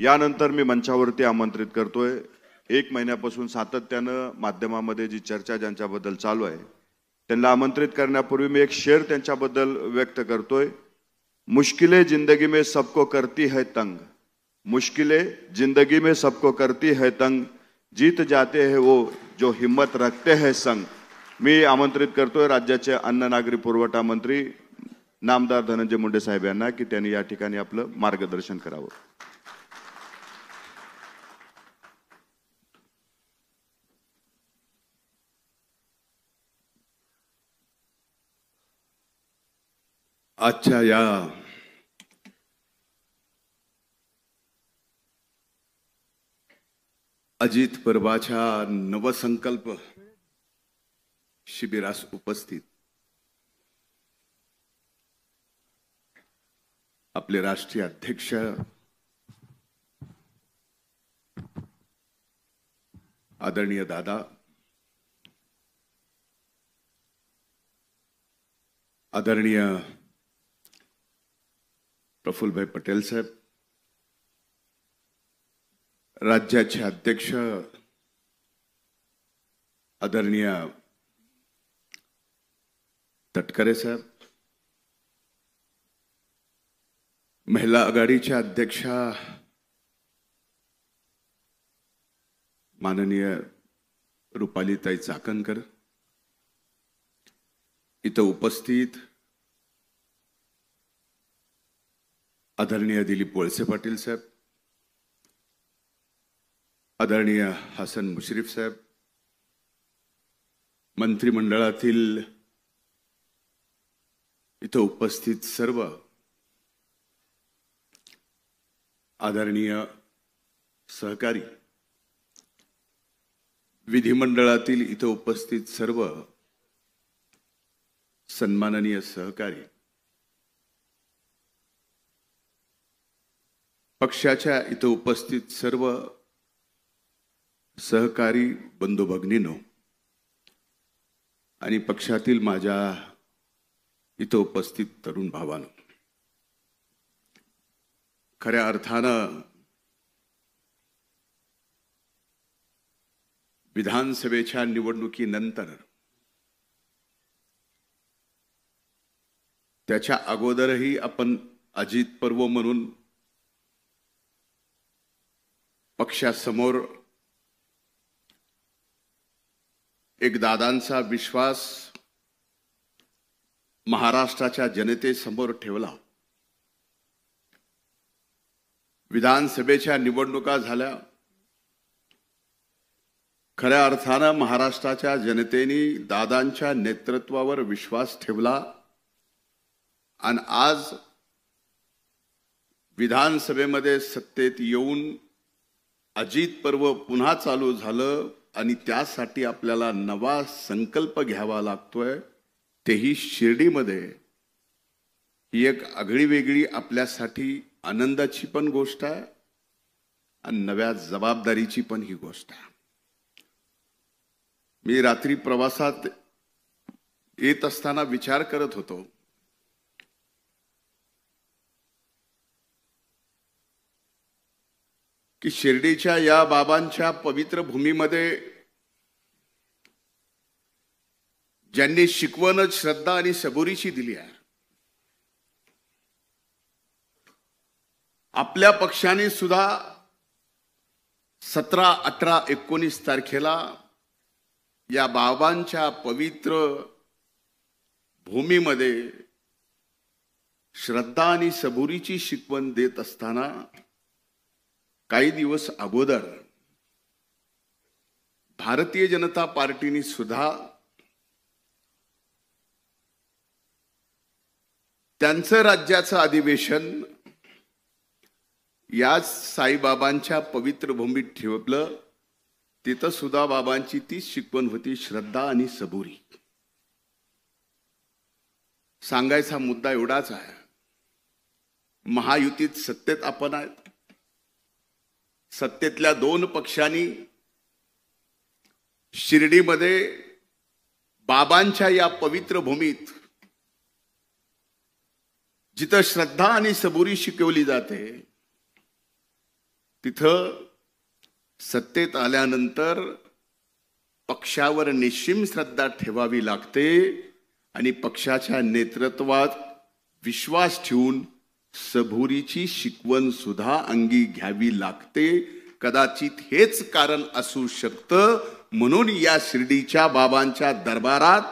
यानंतर मी मंचावरती आमंत्रित करतोय, 1 महिन्यापासून सातत्यानं माध्यमामध्ये जी चर्चा ज्यांच्याबद्दल चालू आहे त्यांना आमंत्रित करण्यापूर्वी मी एक शेर त्यांच्याबद्दल व्यक्त करतोय। मुश्किलें जिंदगी में सबको करती है तंग, मुश्किलें जिंदगी में सबको करती है तंग, जीत जाते हैं वो जो हिम्मत रखते हैं संग। मी आमंत्रित करतोय राज्याचे अन्न नागरी पुरवठा मंत्री नामदार धनंजय मुंडे साहेब यांना की त्यांनी या ठिकाणी आपलं मार्गदर्शन करावं। आजच्या या अजित पर्वाच्या नवसंकल्प शिबिरास उपस्थित आपले राष्ट्रीय अध्यक्ष आदरणीय दादा, आदरणीय प्रफुल्लभाई पटेल साहेब, राज्याचे अध्यक्ष आदरणीय तटकरे साहेब, महिला आघाडीच्या अध्यक्षा माननीय रुपालीताई चाकणकर, इथं उपस्थित आदरणीय दिलीप वळसे पाटील साहेब, आदरणीय हसन मुश्रीफ साहेब, मंत्रिमंडळातील इथं उपस्थित सर्व आदरणीय सहकारी, विधिमंडळातील इथं उपस्थित सर्व सन्माननीय सहकारी, पक्षाच्या इथं उपस्थित सर्व सहकारी बंधू भगिनींनो आणि पक्षातील माझ्या इथं उपस्थित तरुण भावांनो, खऱ्या अर्थानं विधानसभेच्या निवडणुकीनंतर त्याच्या अगोदरही आपण अजित पर्व म्हणून पक्षासमोर एक दादांचा विश्वास महाराष्ट्राच्या जनतेसमोर ठेवला। विधानसभेच्या निवडणुका झाल्या, खऱ्या अर्थानं महाराष्ट्राच्या जनतेने दादांच्या नेतृत्वावर विश्वास ठेवला आणि आज विधानसभेमध्ये सत्तेत येऊन अजित पर्व पुन्हा चालू झालं आणि त्यासाठी आपल्याला नवा संकल्प घ्यावा लागतोय, तेही शिर्डीमध्ये। ही एक आगळीवेगळी आपल्यासाठी आनंदाची पण गोष्ट आहे आणि नव्या जबाबदारीची पण ही गोष्ट आहे। मी रात्री प्रवासात येत असताना विचार करत होतो की शिर्डीच्या या बाबांच्या पवित्र भूमीमध्ये ज्यांनी शिकवणच श्रद्धा आणि सबुरीची दिली आहे, आपल्या पक्षाने सुद्धा 17, 18, 19 तारखेला या बाबांच्या पवित्र भूमीमध्ये श्रद्धा आणि सबुरीची शिकवण देत असताना काही दिवस अगोदर भारतीय जनता पार्टीने सुद्धा त्यांचं राज्याचं अधिवेशन याच साईबाबांच्या पवित्र भूमीत ठेवलं। तिथं सुद्धा बाबांची तीच शिकवण होती, श्रद्धा आणि सबुरी। सांगायचा मुद्दा एवढाच आहे, महायुतीत सत्तेत आपण आहेत, सत्तेतल्या 2 पक्षांनी शिर्डीमध्ये बाबांच्या या पवित्र भूमीत जिथं श्रद्धा आणि सबुरी शिकवली जाते, तिथं सत्तेत आल्यानंतर पक्षावर निश्चिम श्रद्धा ठेवावी लागते आणि पक्षाच्या नेतृत्वात विश्वास ठेवून सबुरीची शिकवण सुद्धा अंगी घ्यावी लागते. कदाचित हेच कारण असू शकतं म्हणून या शिर्डीच्या बाबांच्या दरबारात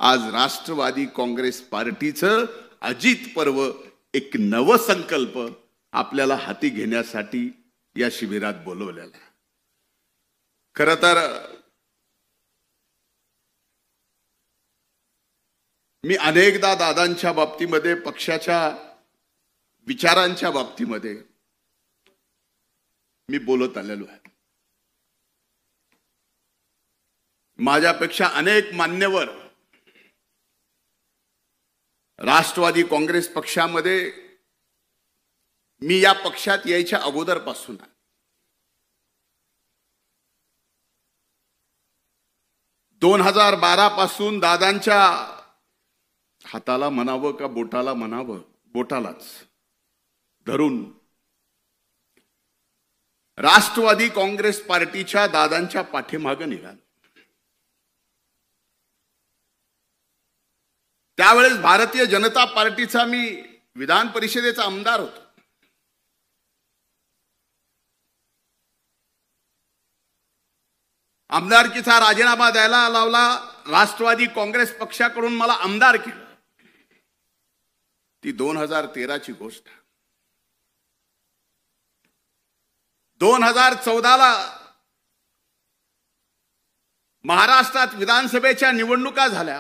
आज राष्ट्रवादी काँग्रेस पार्टीचं अजित पर्व एक नवसंकल्प आपल्याला हाती घेण्यासाठी या शिबिरात बोलवलेला आहे. खरं तर मी अनेकदा दादांच्या बाबतीमध्ये पक्षाच्या विचारांच्या बाबतीमध्ये मी बोलत आलेलो आहे. माझ्यापेक्षा अनेक मान्यवर राष्ट्रवादी काँग्रेस पक्षामध्ये मी या पक्षात यायच्या अगोदरपासून 2012 पासून दादांच्या हाताला म्हणावं का बोटाला म्हणावं, बोटालाच धरून राष्ट्रवादी काँग्रेस पार्टीच्या दादांच्या पाठीमागे निघालो. त्यावेळेस भारतीय जनता पार्टीचा मी विधान परिषदेचा आमदार होतो. आमदारकीचा राजीनामा द्यायला लावला. राष्ट्रवादी काँग्रेस पक्षाकडून मला आमदार केलं. ती 2013 ची गोष्ट. 2014ला महाराष्ट्रात विधानसभेच्या निवडणुका झाल्या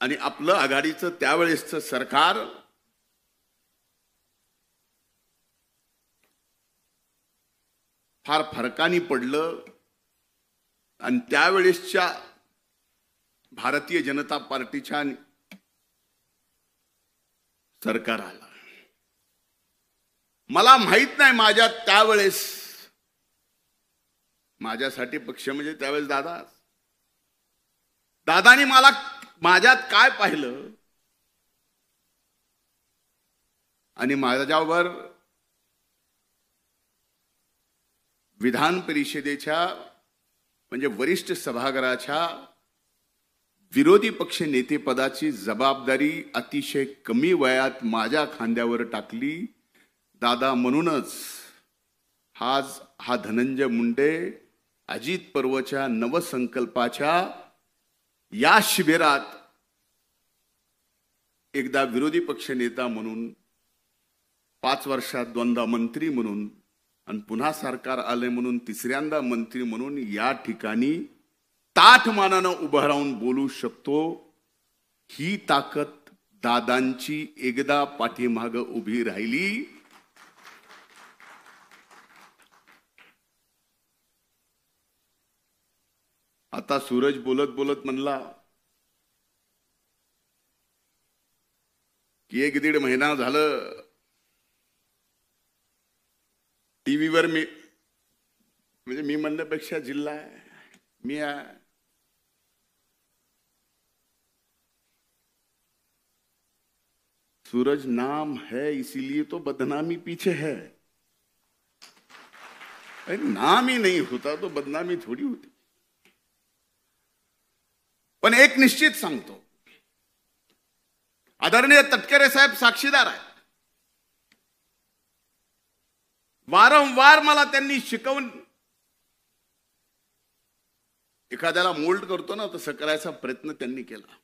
आणि आपलं आघाडीचं त्यावेळेसचं सरकार फार फरकाने पडलं आणि त्यावेळेसच्या भारतीय जनता पार्टीच्या सरकार आला. मला माहित नाही माझ्या त्यावेळेस माझ्यासाठी पक्ष म्हणजे त्यावेळेस दादानी मला माझ्यात काय पाहिलं आणि माझ्यावर विधान परिषदेच्या म्हणजे वरिष्ठ सभागृहाच्या विरोधी पक्ष नेतेपदाची जबाबदारी अतिशय कमी वयात माझ्या खांद्यावर टाकली. दादा म्हणूनच हा धनंजय मुंडे अजित पर्वच्या नवसंकल्पाच्या या शिबिरात एकदा विरोधी पक्ष नेता म्हणून 5 वर्षात 2दा मंत्री म्हणून आणि पुन्हा सरकार आले म्हणून 3ऱ्यांदा मंत्री म्हणून या ठिकाणी ताठमानानं उभं राहून बोलू शकतो. ही ताकद दादांची एकदा पाठीमाग उभी राहिली. आता सूरज बोलत बोलत म्हणला की 1-1.5 महिना झालं टीव्हीवर मी म्हणजे मी म्हणण्यापेक्षा जिल्हा आहे मी सूरज नाम है इसीलिए तो बदनामी पीछे है. अरे नाम ही नहीं होता तो बदनामी थोडी होती. पण एक निश्चित सांगतो, आदरणीय तटकरे साहेब साक्षीदार आहेत. वारंवार मला त्यांनी शिकवून एखाद्याला मोल्ड करतो ना तसं करायचा प्रयत्न त्यांनी केला.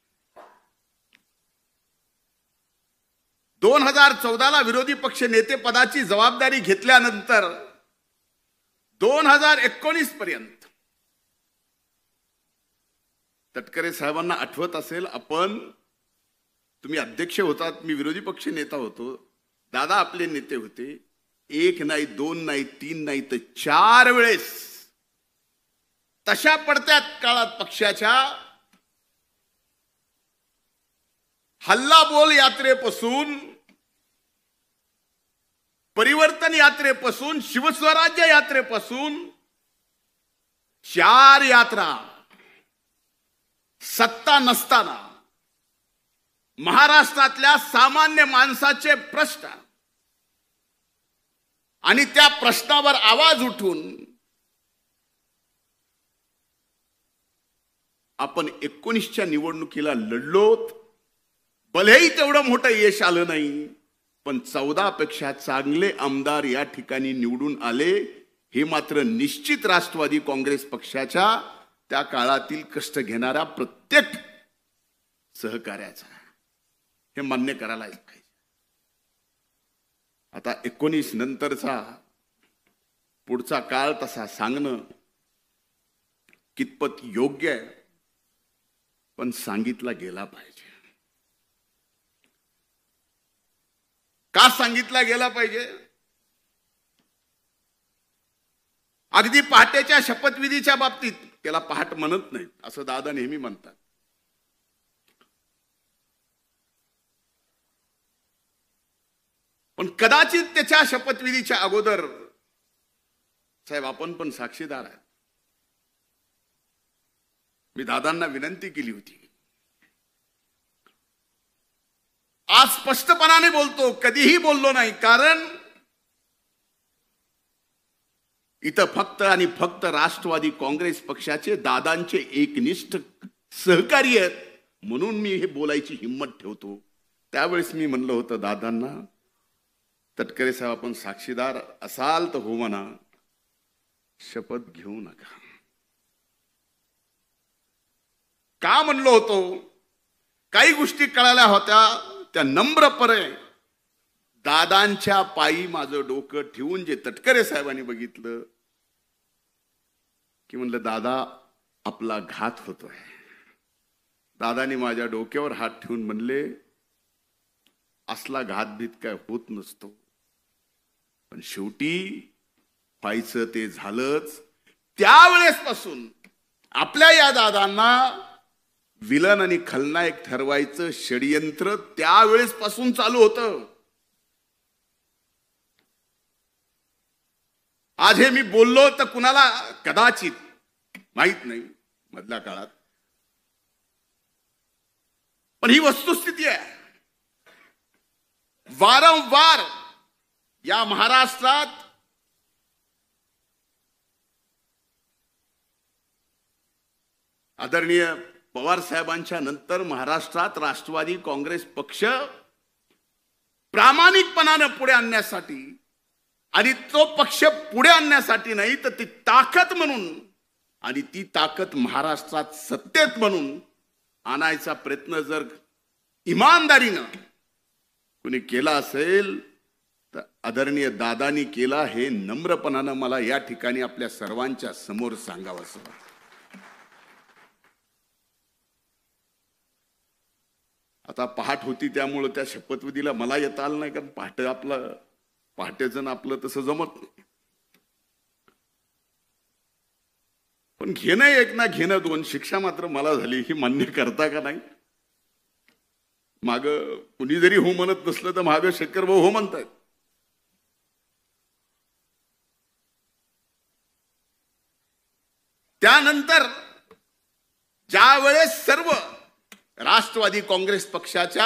2014ला विरोधी पक्ष नेते पदाची जबाबदारी घेतल्यानंतर 2019 पर्यंत तटकरे साहेबांना आठवत असेल, तुम्ही अध्यक्ष होतात, मी विरोधी पक्ष नेता होतो, दादा आपले नेते होते. 1 नाही 2 नाही 3 नाही तर 4 वेळेस तशा पडत्या काळात पक्षाच्या हल्लाबोल यात्रेपासून परिवर्तन यात्रेपासून शिवस्वराज्य यात्रेपासून 4 यात्रा सत्ता नसताना महाराष्ट्रातल्या सामान्य माणसाचे प्रश्न आणि त्या प्रश्नावर आवाज उठून आपण 19च्या निवडणुकीला लढलोत. भलेही तेवढं मोठं यश आलं नाही, पण 14 पेक्षा चांगले आमदार या ठिकाणी निवडून आले. हे मात्र निश्चित राष्ट्रवादी काँग्रेस पक्षाच्या त्या काळातील कष्ट घेणाऱ्या प्रत्येक सहकार्याचा हे मान्य करायलाच पाहिजे. आता 19 नंतरचा पुढचा काळ तसा सांगणं कितपत योग्य आहे, पण सांगितला गेला पाहिजे. का सांगितला गेला पाहिजे? अगदी पहाटेच्या शपथविधीच्या बाबतीत त्याला पहाट म्हणत नाहीत असं दादा नेहमी म्हणतात. पण कदाचित त्याच्या शपथविधीच्या अगोदर साहेब आपण पण साक्षीदार आहे. मी दादांना विनंती केली होती. आज स्पष्टपणाने बोलतो, कधीही बोललो नाही, कारण इथं फक्त आणि फक्त राष्ट्रवादी काँग्रेस पक्षाचे दादांचे एकनिष्ठ सहकारी आहेत म्हणून मी हे बोलायची हिंमत ठेवतो. त्यावेळेस मी म्हणलं होतं दादांना, तटकरे साहेब आपण साक्षीदार असाल तर हो म्हणा, शपथ घेऊ नका. का म्हणलो होतो? काही गोष्टी कळाल्या होत्या, त्या नम्रपणे दादांच्या पायी माझं डोकं ठेवून जे तटकरे साहेबांनी बघितलं की म्हणलं दादा आपला घात होतोय. दादानी माझ्या डोक्यावर हात ठेवून म्हणले असला घातभीत काय होत नसतो, पण शेवटी व्हायचं ते झालंच. त्यावेळेसपासून आपल्या या दादांना विलन आणि खलनायक ठरवायचं षडयंत्र त्यावेळेस पासून चालू होतं. आज हे मी बोललो तर कुणाला कदाचित माहित नाही मधल्या काळात, पण ही वस्तुस्थिती आहे. वारंवार या महाराष्ट्रात आदरणीय पवार साहेबांच्या नंतर महाराष्ट्रात राष्ट्रवादी काँग्रेस पक्ष प्रामाणिकपणाने पुढे आणण्यासाठी, आणि तो पक्ष पुढे आणण्यासाठी नाही तर ती ताकद म्हणून, आणि ती ताकद महाराष्ट्रात सत्तेत म्हणून आणायचा प्रयत्न जर इमानदारीनं कुणी केला असेल तर आदरणीय दादांनी केला, हे नम्रपणानं मला या ठिकाणी आपल्या सर्वांच्या समोर सांगावंसं वाटतं. आता पहाट होती त्यामुळे त्या शपथविधीला मला येता आलं नाही, कारण पहाटेचं आपलं तसं जमत नाही. पण घेणं एक ना घेणं दोन, शिक्षा मात्र मला झाली. ही मान्य करता का नाही? माग कुणी जरी हो म्हणत नसलं तर महादेव शेखर भाऊ हो म्हणतायत. त्यानंतर ज्या वेळेस सर्व राष्ट्रवादी काँग्रेस पक्षाच्या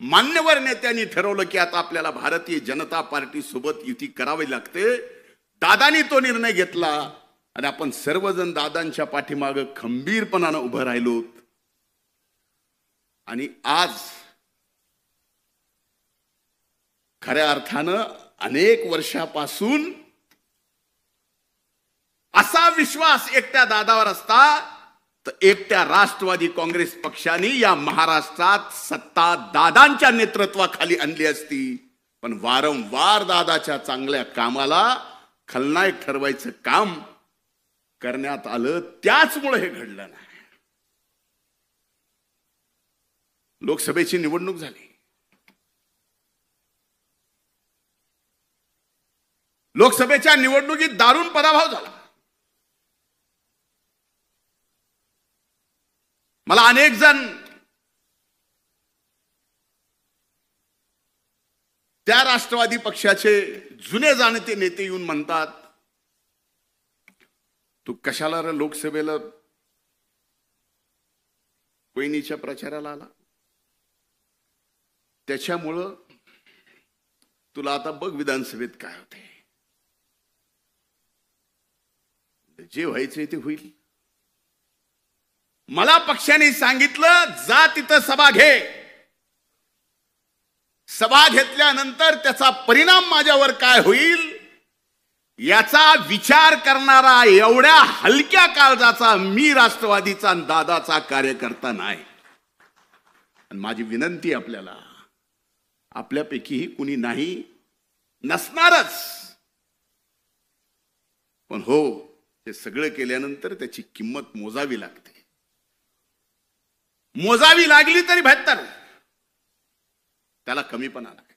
मान्यवर नेत्यांनी ठरवलं की आता आपल्याला भारतीय जनता पार्टी सोबत युती करावी लागते, दादांनी तो निर्णय घेतला आणि आपण सर्वजण दादांच्या पाठीमागे खंबीरपणाने उभं राहिलो. आणि आज खऱ्या अर्थानं अनेक वर्षापासून असा विश्वास एकट्या दादावर असता तर एकट्या राष्ट्रवादी काँग्रेस पक्षाने या महाराष्ट्रात सत्ता दादांच्या नेतृत्वाखाली आणली असती. पण वारंवार दादाच्या चांगल्या कामाला खलनायक ठरवायचं काम करण्यात आलं, त्याचमुळे हे घडलं नाही. लोकसभेची निवडणूक झाली. लोकसभेच्या निवडणुकीत दारुण पराभव झाला. मला अनेक जण त्या राष्ट्रवादी पक्षाचे जुने जाणते नेते येऊन म्हणतात, तू कशाला रे लोकसभेला वहिनीच्या प्रचाराला आला? त्याच्यामुळं तुला आता बघ विधानसभेत काय होते. जे व्हायचंय ते होईल. मला पक्षाने सांगितलं जा तिथं सभा घे. सभा घेतल्यानंतर त्याचा परिणाम माझ्यावर काय होईल याचा विचार करणारा एवढ्या हलक्या काळजाचा मी राष्ट्रवादीचा दादाचा कार्यकर्ता नाही. आणि माझी विनंती आपल्याला, आपल्यापैकीही कुणी नाही नसणारच, पण हो हे सगळं केल्यानंतर त्याची किंमत मोजावी लागते. मोजावी लागली तरी 72 त्याला कमीपणा नाही.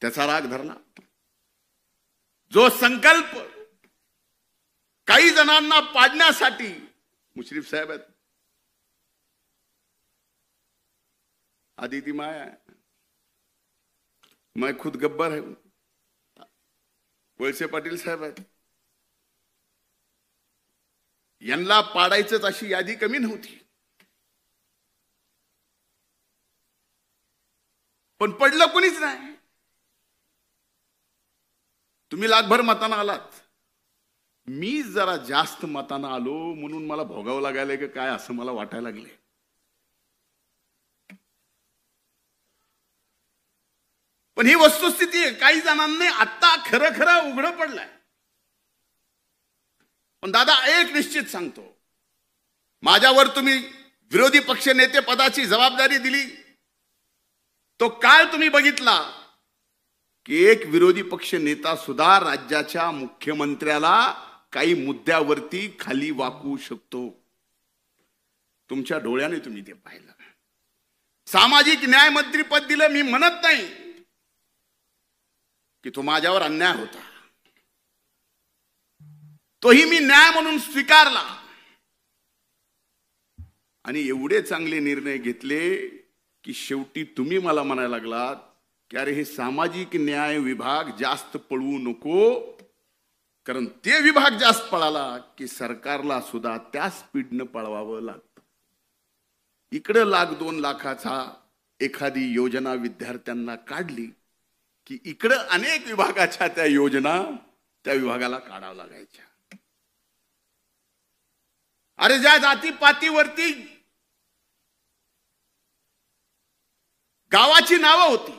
त्याचा राग धरला. जो संकल्प काही जणांना पाडण्यासाठी मुश्रीफ साहेब आहेत, आदिती माया, मैं खुद गब्बर है, वळसे पाटील साहेब आहेत, यांना पाडायचंच अशी यादी कमी नव्हती. पण पडलं कोणीच नाही. तुम्ही लाखभर मतांना आलात, मी जरा जास्त मतांना आलो म्हणून मला भोगावं लागायला की काय असं मला वाटायला लागले. पण ही वस्तुस्थिती आहे. काही जणांनी आता खरं खरं उघडं पडलंय. पण दादा एक निश्चित सांगतो, माझ्यावर तुम्ही विरोधी पक्ष नेते पदाची जबाबदारी दिली, तो काळ तुम्ही बघितला की एक विरोधी पक्ष नेता सुद्धा राज्याच्या मुख्यमंत्र्याला काही मुद्द्यावरती खाली वाकवू शकतो. तुमच्या डोळ्याने तुम्ही ते पाहिलं. सामाजिक न्याय मंत्रीपद दिलं, मी म्हणत नाही की तो माझ्यावर अन्याय होता, तोही मी न्याय म्हणून स्वीकारला. आणि एवढे चांगले निर्णय घेतले की शेवटी तुम्ही मला म्हणायला लागलात की अरे हे सामाजिक न्याय विभाग जास्त पळवू नको, कारण ते विभाग जास्त पळाला की सरकारला सुद्धा त्या स्पीडनं पळवावं लागतं. इकडे 1,00,000-2 लाखाचा एखादी योजना विद्यार्थ्यांना काढली की इकडे अनेक विभागाच्या त्या योजना त्या विभागाला काढावं लागायच्या. अरे ज्या जातीपातीवरती गावाची नावं होती,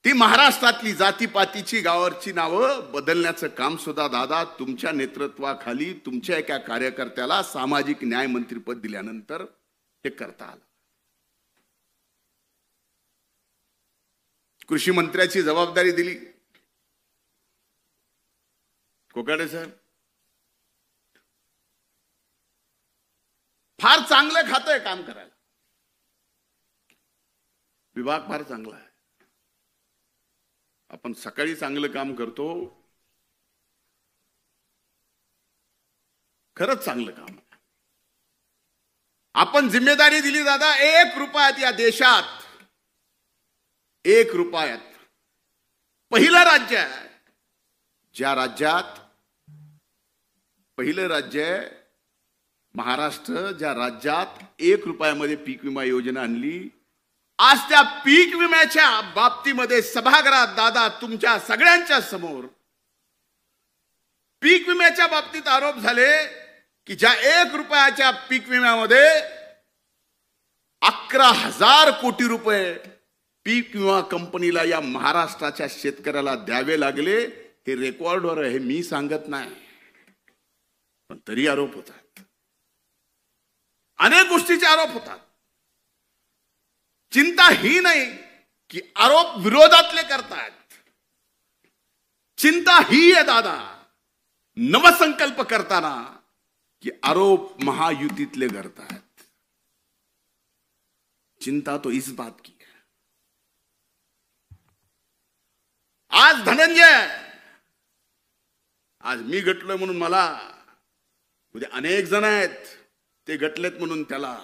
ती महाराष्ट्रातली जातीपातीची गावाची नावं बदलण्याचं काम सुद्धा दादा तुमच्या नेतृत्वाखाली तुमच्या एका कार्यकर्त्याला सामाजिक न्याय मंत्रीपद दिल्यानंतर हे करता आलं. कृषी मंत्र्याची जबाबदारी दिली कोकाटे साहेब. फार चांगलं खातंय काम करायला, विभाग फार चांगला आहे. आपण सकाळी चांगलं काम करतो, खरंच चांगलं काम. आपण जिम्मेदारी दिली दादा, 1 रुपयात या देशात 1 रुपयात पहिलं राज्य आहे, ज्या राज्यात पहिलं राज्य आहे महाराष्ट्र, ज्या राज्यात 1 रुपयामध्ये पीक विमा योजना आणली. आज त्या पीक विम्याच्या बाबतीमध्ये सभागृहात दादा तुमच्या सगळ्यांच्या समोर पीक विम्याच्या बाबतीत आरोप झाले की ज्या 1 रुपयाच्या पीक विम्यामध्ये 11,000 कोटी रुपये पीक विमा कंपनीला या महाराष्ट्राच्या शेतकऱ्याला द्यावे लागले. हे रेकॉर्डवर आहे, मी सांगत नाही, पण तरी आरोप होतात. अनेक गोष्टीचे आरोप होतात. चिंता ही नाही की आरोप विरोधातले करतात, चिंता ही आहे दादा नवसंकल्प करताना की आरोप महायुतीतले करतात. चिंता तो इस बात की है. आज धनंजय, आज मी गटलोय म्हणून मला, उद्या अनेक जण आहेत ते गटलेत म्हणून त्याला,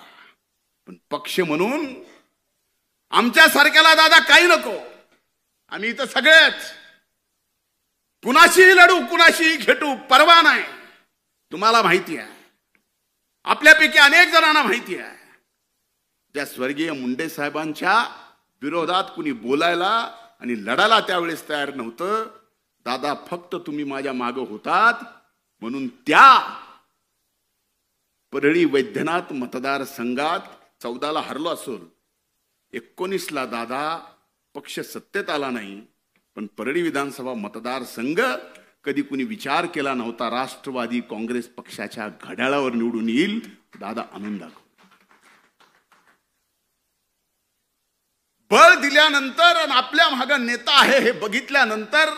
पण पक्ष म्हणून आमच्या सारख्याला दादा काही नको. आम्ही इथं सगळेच कुणाशीही लढू, कुणाशीही घेटू, परवा नाही. तुम्हाला माहिती आहे, आपल्यापैकी अनेक जणांना माहिती आहे, त्या स्वर्गीय मुंडे साहेबांच्या विरोधात कुणी बोलायला आणि लढायला त्यावेळेस तयार नव्हतं. दादा फक्त तुम्ही माझ्या मागं होतात म्हणून त्या परळी वैद्यनाथ मतदारसंघात 14ला हरलो असेल, 19ला दादा पक्ष सत्तेत आला नाही, पण परळी विधानसभा मतदारसंघ कधी कुणी विचार केला नव्हता राष्ट्रवादी काँग्रेस पक्षाच्या घड्याळावर निवडून येईल. दादा आणून दाखव. बळ दिल्यानंतर आणि आपल्या मागे नेता आहे हे बघितल्यानंतर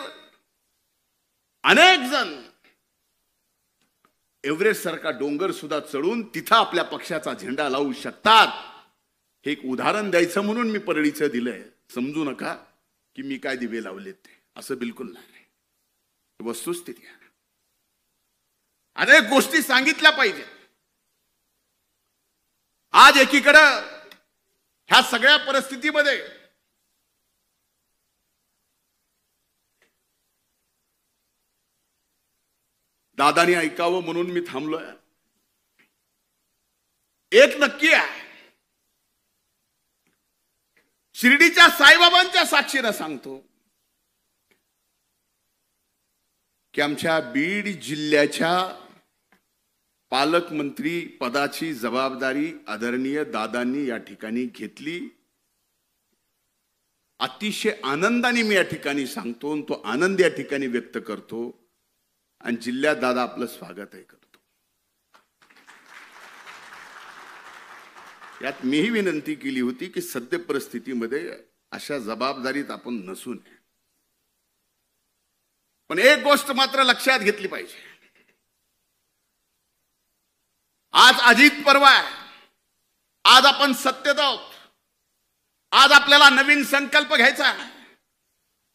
अनेक जण एव्हरेस्ट सारखा डोंगर सुद्धा चढून तिथं आपल्या पक्षाचा झेंडा लावू शकतात. हे एक उदाहरण द्यायचं म्हणून मी परळीचं दिलंय. समजू नका की मी काय दिवे लावलेत ते, असं बिलकुल नाही. वस्तुस्थिती आहे. अनेक गोष्टी सांगितल्या पाहिजेत. आज एकीकडं ह्या सगळ्या परिस्थितीमध्ये दादानी ऐकावं म्हणून मी थांबलोय. एक नक्की आहे, शिर्डीच्या साईबाबांच्या साक्षीनं सांगतो की आमच्या बीड जिल्ह्याच्या पालकमंत्री पदाची जबाबदारी आदरणीय दादांनी या ठिकाणी घेतली. अतिशय आनंदाने मी या ठिकाणी सांगतो, तो आनंद या ठिकाणी व्यक्त करतो आणि जिल्ह्यात दादा आपलं स्वागतही करतो. यात मीही विनंती केली होती की सद्य परिस्थितीमध्ये अशा जबाबदारीत आपण नसू नये. पण एक गोष्ट मात्र लक्षात घेतली पाहिजे. आज अजित पर्व आहे, आज आपण सत्तेत आहोत, आज आपल्याला नवीन संकल्प घ्यायचा आहे.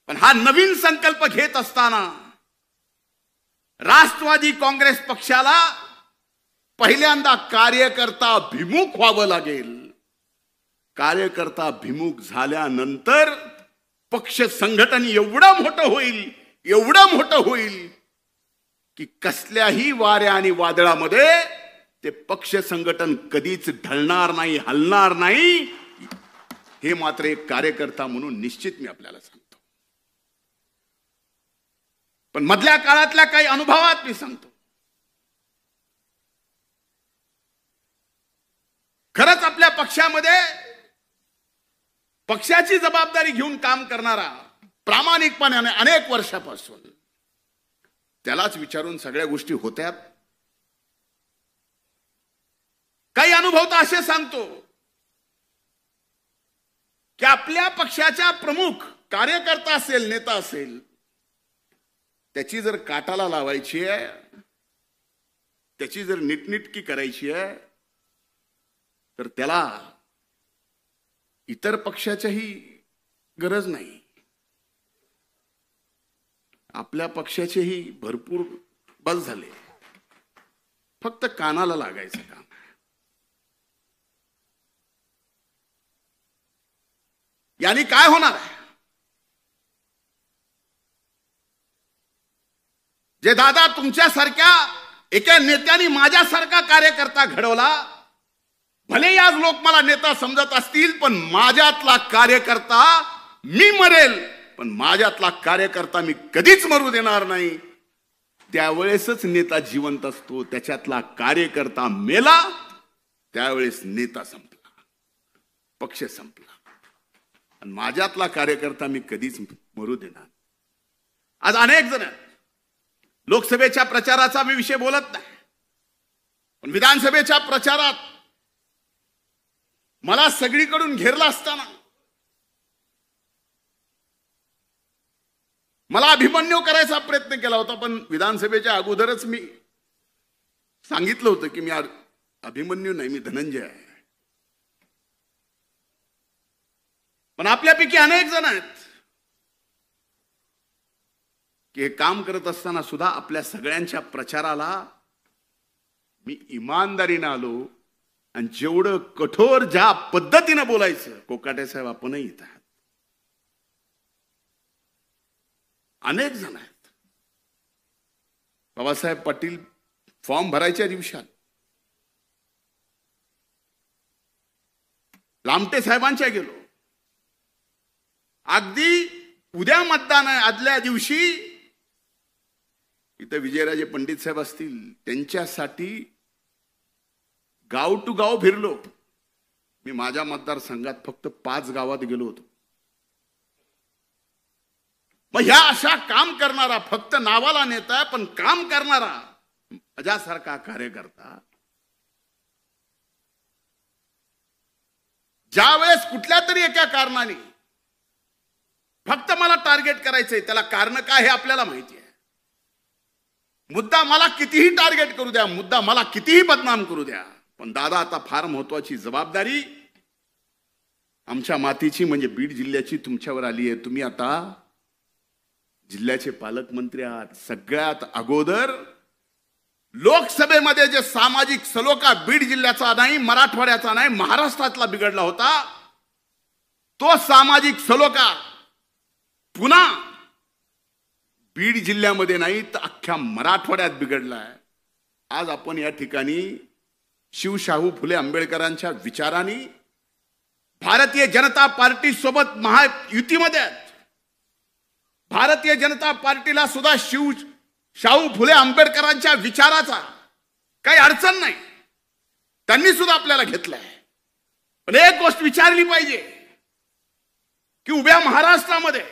पण हा नवीन संकल्प घेत असताना राष्ट्रवादी काँग्रेस पक्षाला पहिल्यांदा कार्यकर्ता भिमुख व्हावं लागेल. कार्यकर्ता भिमुख झाल्यानंतर पक्ष संघटन एवढं मोठं होईल की कसल्याही वाऱ्या आणि वादळामध्ये ते पक्ष संघटन कधीच ढळणार नाही, हलणार नाही. हे मात्र एक कार्यकर्ता म्हणून निश्चित मी आपल्याला सांगतो. पण मधल्या काळातल्या काही अनुभवात मी सांगतो, खरंच आपल्या पक्षामध्ये पक्षाची जबाबदारी घेऊन काम करणारा प्रामाणिकपणाने अनेक वर्षापासून त्यालाच विचारून सगळ्या गोष्टी होत्या. काही अनुभव तर असे सांगतो की आपल्या पक्षाच्या प्रमुख कार्यकर्ता असेल, नेता असेल, त्याची जर काटाला लावायची आहे, त्याची जर नीटनीटकी करायची आहे, तर त्याला इतर पक्षाच्याही गरज नाही. आपल्या पक्षाचेही भरपूर बल झाले, फक्त कानाला लागायचं काम. यानी काय होणार आहे? जे दादा तुमच्यासारख्या एका नेत्याने माझ्यासारखा कार्यकर्ता घडवला, भले आज लोक मला नेता समजत असतील, पण माझ्यातला कार्यकर्ता मी मरेल, पण माझ्यातला कार्यकर्ता मी कधीच मरू देणार नाही. त्यावेळेसच नेता जिवंत असतो. त्याच्यातला कार्यकर्ता मेला त्यावेळेस नेता संपला, पक्ष संपला. आणि माझ्यातला कार्यकर्ता मी कधीच मरू देणार. आज अनेक जण लोकसभेच्या प्रचाराचा मी विषय बोलत नाही, पण विधानसभेच्या प्रचारात मला सगळीकडून घेरला असताना मला अभिमन्यू करायचा प्रयत्न केला होता. पण विधानसभेच्या अगोदरच मी सांगितलं होतं की मी अभिमन्यू नाही, मी धनंजय आहे. पण आपल्यापैकी अनेक जण आहेत की हे काम करत असताना सुद्धा आपल्या सगळ्यांच्या प्रचाराला मी इमानदारीने आलो आणि जेवढं कठोर ज्या पद्धतीने बोलायचं, कोकाटे साहेब आपणही इथं आहात, अनेक जण आहेत. बाबासाहेब पाटील फॉर्म भरायच्या दिवसात लामटे साहेबांच्या गेलो, अगदी उद्या मतदान आहे, आदल्या दिवशी इथं विजयराजे पंडित साहेब असतील, त्यांच्यासाठी गाव टू गाव फिरलो मी. माझ्या मतदारसंघात फक्त 5 गावात गेलो होतो. मग ह्या अशा काम करणारा, फक्त नावाला नेता पण काम करणारा माझ्यासारखा कार्यकर्ता ज्या वेळेस कुठल्या तरी एका कारणाने फक्त मला टार्गेट करायचंय, त्याला कारण काय हे आपल्याला माहिती आहे. मुद्दा मला कितीही टार्गेट करू द्या, मुद्दा मला कितीही बदनाम करू द्या, पण दादा आता फार महत्वाची जबाबदारी आमच्या मातीची म्हणजे बीड जिल्ह्याची तुमच्यावर आली आहे. तुम्ही आता जिल्ह्याचे पालकमंत्री आहात. सगळ्यात अगोदर लोकसभेमध्ये जे सामाजिक सलोखा बीड जिल्ह्याचा नाही, मराठवाड्याचा नाही, महाराष्ट्रातला बिघडला होता, तो सामाजिक सलोखा पुन्हा बीड जिल्ह्यामध्ये नाही तर अख्ख्या मराठवाड्यात बिघडलाय. आज आपण या ठिकाणी शिवशाहू फुले आंबेडकरांच्या विचारांनी भारतीय जनता पार्टी सोबत महायुतीमध्ये आहेत. भारतीय जनता पार्टीला सुद्धा शाहू फुले आंबेडकरांच्या विचाराचा काही अडचण नाही, त्यांनी सुद्धा आपल्याला घेतलाय. पण एक गोष्ट विचारली पाहिजे की उभ्या महाराष्ट्रामध्ये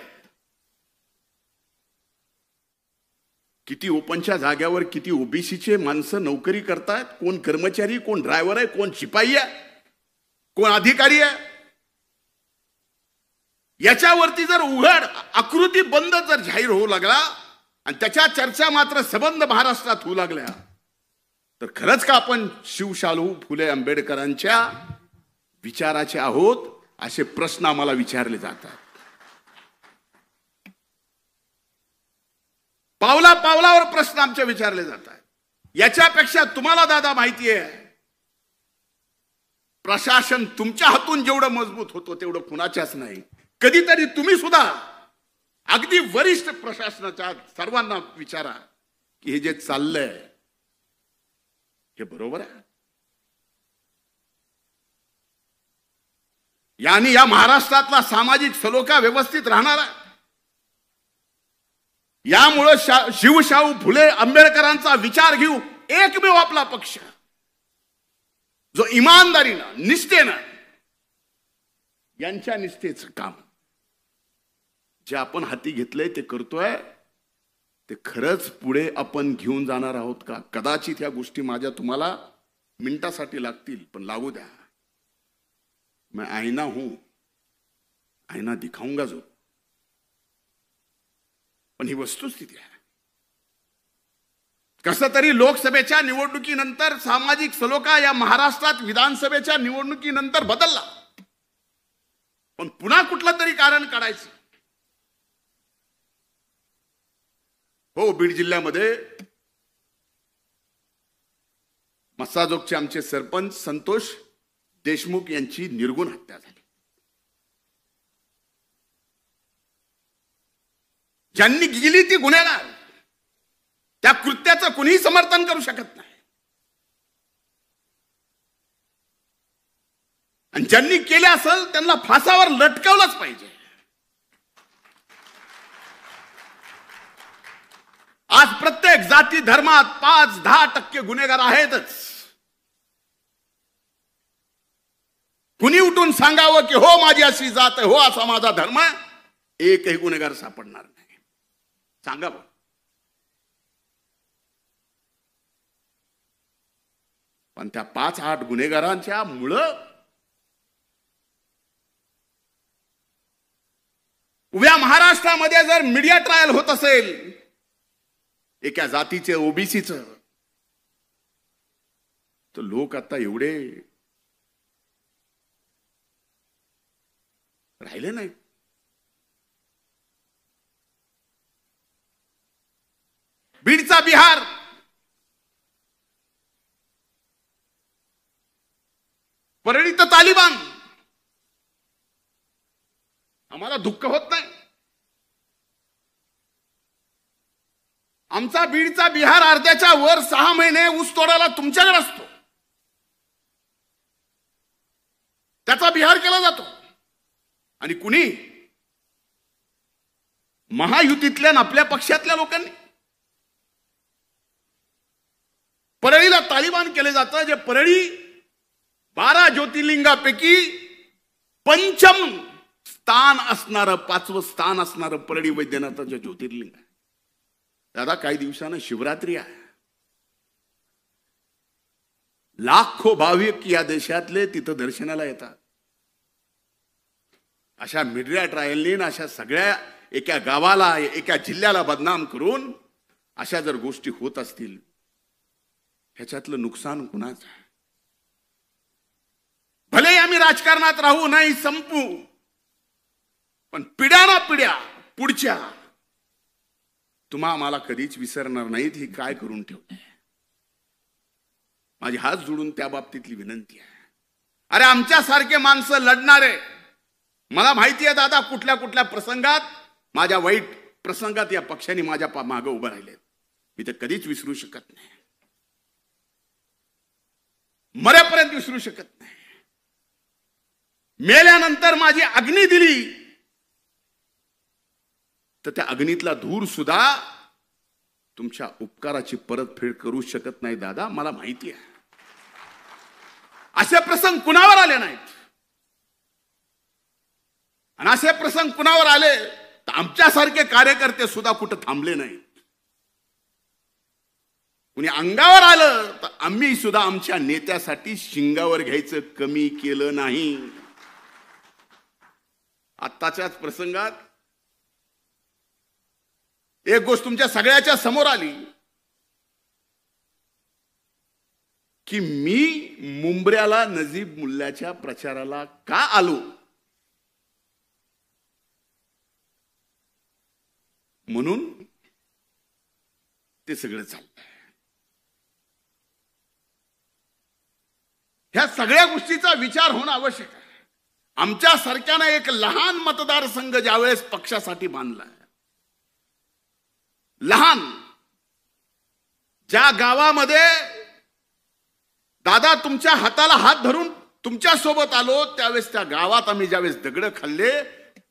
किती ओपनच्या जाग्यावर किती ओबीसीचे माणसं नोकरी करतात, कोण कर्मचारी, कोण ड्रायव्हर आहे, कोण शिपाई आहे, कोण अधिकारी आहे. याच्यावरती जर उघड आकृती बंद जर जाहीर होऊ लागला आणि त्याच्या चर्चा मात्र सबंध महाराष्ट्रात होऊ लागल्या, तर खरंच का आपण शिवशाहू फुले आंबेडकरांच्या विचाराचे आहोत असे प्रश्न आम्हाला विचारले जातात. पावला पावलावर प्रश्न आमचे विचारले जातात. याच्यापेक्षा तुम्हाला दादा माहिती आहे, प्रशासन तुमच्या हातून जेवढं मजबूत होतो तेवढं कुणाच्याच नाही. कधीतरी तुम्ही सुद्धा अगदी वरिष्ठ प्रशासनाच्या सर्वांना विचारा की हे जे चाललंय हे बरोबर आहे. यानी या महाराष्ट्रातला सामाजिक सलोखा व्यवस्थित राहणार आहे. यामुळे शिवशाहू फुले आंबेडकरांचा विचार घेऊ एकमेव आपला पक्ष जो इमानदारीनं, निष्ठेनं, यांच्या निष्ठेचं काम जे आपण हाती घेतलंय ते करतोय, ते खरंच पुढे आपण घेऊन जाणार आहोत का? कदाचित ह्या गोष्टी माझ्या तुम्हाला मिनिटासाठी लागतील, पण लागू द्या. मैं आईना हूं, आईना दिखाऊंगा जो. पण ही वस्तुस्थिती आहे. कसं तरी लोकसभेच्या निवडणुकीनंतर सामाजिक सलोखा या महाराष्ट्रात विधानसभेच्या निवडणुकीनंतर बदलला, पण पुन्हा कुठलं तरी कारण काढायचं. हो, बीड जिल्ह्यामध्ये मस्साजोगचे आमचे सरपंच संतोष देशमुख यांची निर्गुण हत्या झाली. ज्यांनी केली ती गुन्हेगार, त्या कृत्याचं कुणीही समर्थन करू शकत नाही. आणि ज्यांनी केले असेल त्यांना फासावर लटकवलंच पाहिजे. आज प्रत्येक जाती धर्मात 5-10% गुन्हेगार आहेतच. कुणी उठून सांगावं की हो माझी अशी जात आहे, हो असा माझा धर्म आहे, एकही गुन्हेगार सापडणार नाही. सांगावं. पण त्या 5-8 गुन्हेगारांच्या मुळे उभ्या महाराष्ट्रामध्ये जर मीडिया ट्रायल होत असेल एका जातीचे, ओबीसीचं, तर लोक आता एवढे राहिले नाही. बीडचा बिहार, परळीत तालिबान, आम्हाला दुःख होत नाही. आमचा बीडचा बिहार अर्ध्याच्या वर 6 महिने ऊस तोडायला तुमच्याकडे असतो, त्याचा बिहार केला जातो. आणि कुणी महायुतीतल्या आणि आपल्या पक्षातल्या लोकांनी. परळीला तालिबान केले जातं, जे परळी 12 ज्योतिर्लिंगापैकी पंचम स्थान असणारं, 5वं स्थान असणारं परळी वैद्यनाथाचं ज्योतिर्लिंग आहे. दादा, काही दिवसानं शिवरात्री आहे. लाखो भाविक या देशातले तिथं दर्शनाला येतात. अशा मीडिया ट्रायलनी, अशा सगळ्या एका गावाला, एका जिल्ह्याला बदनाम करून अशा जर गोष्टी होत असतील, ह्याच्यातलं नुकसान कुणाचं आहे? भले आम्ही राजकारणात राहू, नाही संपू, पण पिढ्या ना पिढ्या पुढच्या तुम्हा आम्हाला कधीच विसरणार नाहीत. ही काय करून ठेवलंय? माझी हात जोडून त्या बाबतीतली विनंती आहे. अरे, आमच्यासारखे माणसं लढणारे, मला माहिती आहे दादा, कुठल्या कुठल्या प्रसंगात, माझ्या वाईट प्रसंगात या पक्षाने माझ्या मागे उभं राहिलेत. मी ते कधीच विसरू शकत नाही, मरेपर्यंत विसरू शकत नाही. मेल्यानंतर माझी अग्नी दिली तर त्या अग्नीतला धूर सुद्धा तुमच्या उपकाराची परतफेड करू शकत नाही दादा, मला माहिती आहे. असे प्रसंग कुणावर आले नाहीत, आणि असे प्रसंग कुणावर आले तर आमच्यासारखे कार्यकर्ते सुद्धा कुठं थांबले नाहीत. कुणी अंगावर आलं तर आम्ही सुद्धा आमच्या नेत्यासाठी शिंगावर घ्यायचं कमी केलं नाही. आत्ताच्याच प्रसंगात एक गोष्ट तुमच्या सगळ्याच्या समोर आली की मी मुंबऱ्याला नजीब मुल्ल्याच्या प्रचाराला का आलो, म्हणून ते सगळं चाललंय. ह्या सगळ्या गोष्टीचा विचार होणं आवश्यक आहे. आमच्या सारख्यानं एक लहान मतदारसंघ ज्यावेळेस पक्षासाठी बांधलाय, लहान, ज्या गावामध्ये दादा तुमच्या हाताला हात धरून तुमच्या सोबत आलो, त्यावेळेस त्या गावात आम्ही ज्यावेळेस दगड खाल्ले,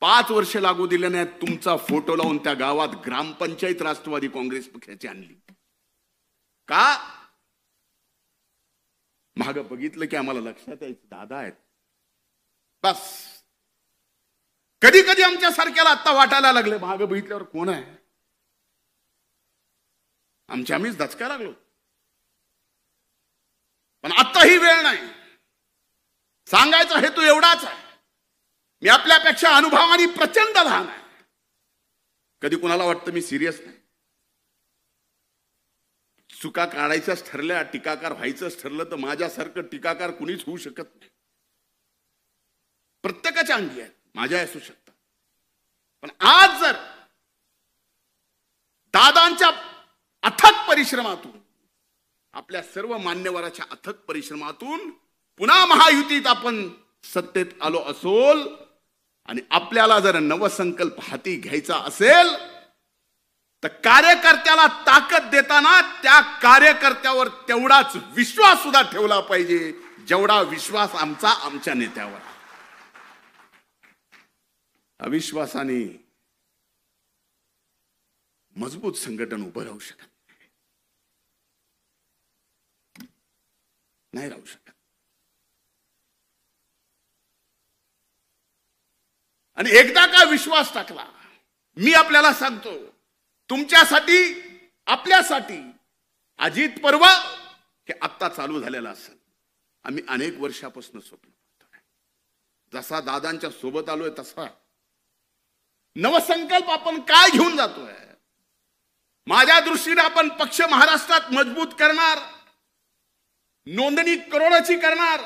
5 वर्ष लागू दिले नाही, तुमचा फोटो लावून त्या गावात ग्रामपंचायत राष्ट्रवादी काँग्रेस पक्षाची आणली. का? माग बघितलं की आम्हाला लक्षात यायचं दादा आहेत. बस कधी कधी आमच्या सारख्याला आता वाटायला लागले, माग बघितल्यावर कोण आहे, आम्हीच दचका लागलो. पण आता ही वेळ नाही. सांगायचा हेतू एवढाच आहे, मी आपल्यापेक्षा अनुभवाने प्रचंड लहान आहे. कधी कुणाला वाटतं मी सिरियस नाही. चुका काढायच्याच ठरल्या, टीकाकार व्हायचंच ठरलं तर माझ्यासारखं टीकाकार कुणीच होऊ शकत नाही. प्रत्येकाच्या अंगी आहेत, माझ्या असू शकतात. पण आज जर दादांच्या अथक परिश्रमातून, आपल्या सर्व मान्यवराच्या अथक परिश्रमातून पुन्हा महायुतीत आपण सत्तेत आलो असोल, आणि आपल्याला जर नवसंकल्प हाती घ्यायचा असेल तर कार्यकर्त्याला ताकद देताना त्या कार्यकर्त्यावर तेवढाच विश्वास सुद्धा ठेवला पाहिजे जेवढा विश्वास आमचा आमच्या नेत्यावर. अविश्वासाने मजबूत संघटन उभं राहू शकत नाही, राहू शकत. आणि एकदा का विश्वास टाकला, मी आपल्याला सांगतो, तुमच्यासाठी, आपल्यासाठी अजित पर्व हे आत्ता चालू झालेलं असेल. आम्ही अनेक वर्षापासून स्वप्न पाहतोय. जसा दादांच्या सोबत आलोय तसा नवसंकल्प आपण काय घेऊन जातोय. माझ्या दृष्टीने आपण पक्ष महाराष्ट्रात मजबूत करणार, नोंदणी करोडाची करणार.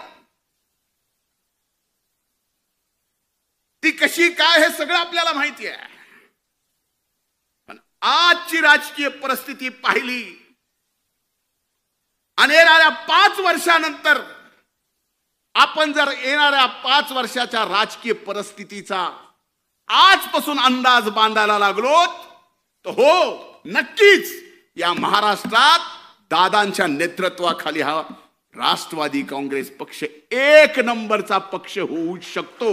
ती कशी काय हे सगळं आपल्याला माहिती आहे. पण आजची राजकीय परिस्थिती पाहिली आणि येणाऱ्या 5 वर्षानंतर आपण जर येणाऱ्या 5 वर्षाच्या राजकीय परिस्थितीचा आजपासून अंदाज बांधायला लागलो तर हो, नक्कीच या महाराष्ट्रात दादांच्या नेतृत्वाखाली हा राष्ट्रवादी काँग्रेस पक्ष 1 नंबरचा पक्ष होऊ शकतो.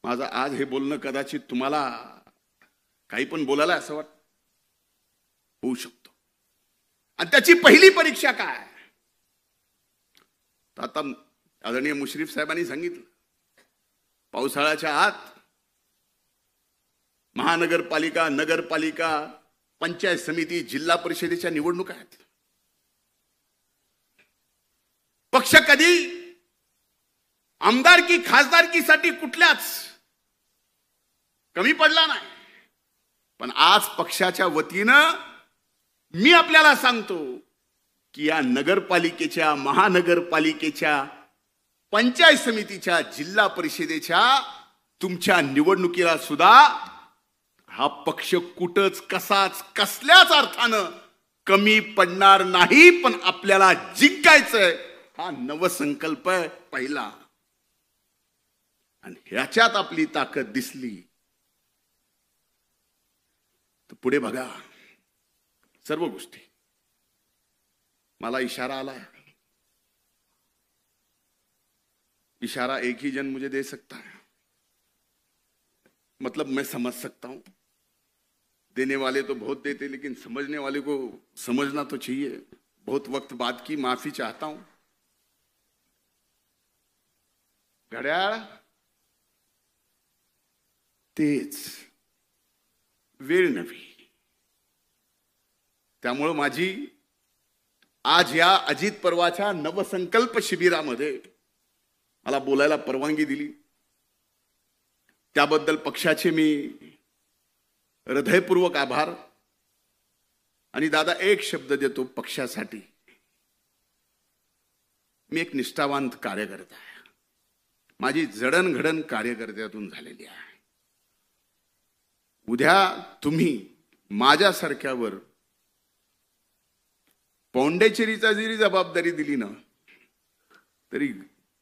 माझं आज हे बोलणं कदाचित तुम्हाला काही पण बोलायला असं वाटतं होऊ शकतो. आणि त्याची पहिली परीक्षा काय? आता आदरणीय मुश्रीफ साहेबांनी सांगितलं, पावसाळ्याच्या आत महानगरपालिका, नगरपालिका, पंचायत समिती, जिल्हा परिषदेच्या निवडणुका आहेत. पक्ष कधी आमदारकी खासदारकीसाठी कुठल्याच कमी पडला नाही. पण आज पक्षाच्या वतीनं मी आपल्याला सांगतो की या नगरपालिकेच्या, महानगरपालिकेच्या, पंचायत समितीच्या, जिल्हा परिषदेच्या तुमच्या निवडणुकीला सुद्धा हा पक्ष कुठंच कसाच कसल्याच अर्थानं कमी पडणार नाही. पण आपल्याला जिंकायचंय हा नवसंकल्प आहे पहिला. आणि ह्याच्यात आपली ताकद दिसली तर पुढे बघा सर्व गोष्टी. मला इशारा आला, इशारा एक ही जन मुझे दे सकता है, मतलब मैं समझ सकता हूं. देने वाले तो बहुत देते, लेकिन समझने वाले को समझना तो चाहिए. बहुत वक्त बाद की माफी चाहता हूं. घड्याळ तेच, वेळ नव्हे. त्यामुळे माझी आज या अजित पर्वाच्या नवसंकल्प शिबिरामध्ये मला बोलायला परवानगी दिली त्याबद्दल पक्षाचे मी हृदयपूर्वक आभार. आणि दादा एक शब्द देतो पक्षासाठी, मी एक निष्ठावान कार्यकर्ता आहे. माझी जडणघडण कार्यकर्त्यातून झालेली आहे. उद्या तुम्ही माझ्यासारख्यावर पौंडेचेरीचा जरी जबाबदारी दिली ना तरी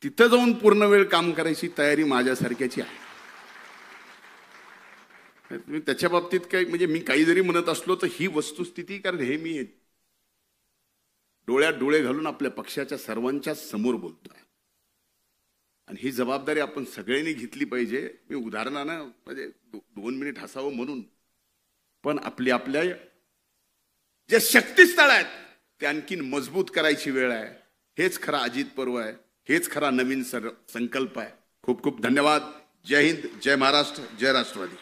तिथं जाऊन पूर्ण वेळ काम करायची तयारी माझ्यासारख्याची आहे. त्याच्या बाबतीत काही म्हणजे मी काही जरी म्हणत असलो तर ही वस्तुस्थिती, कारण हे मी डोळ्यात डोळे घालून आपल्या पक्षाच्या सर्वांच्या समोर बोलतोय. आणि ही जबाबदारी आपण सगळ्यांनी घेतली पाहिजे. मी उदाहरणानं म्हणजे 2 मिनिट हसावं म्हणून, पण आपल्या जे शक्तिस्थळ आहेत ते आणखीन मजबूत करायची वेळ आहे. हेच खरा अजित पर्व आहे, हेच खरा नवीन संकल्प आहे. खूप खूप धन्यवाद. जय हिंद, जय महाराष्ट्र, जय राष्ट्रवादी.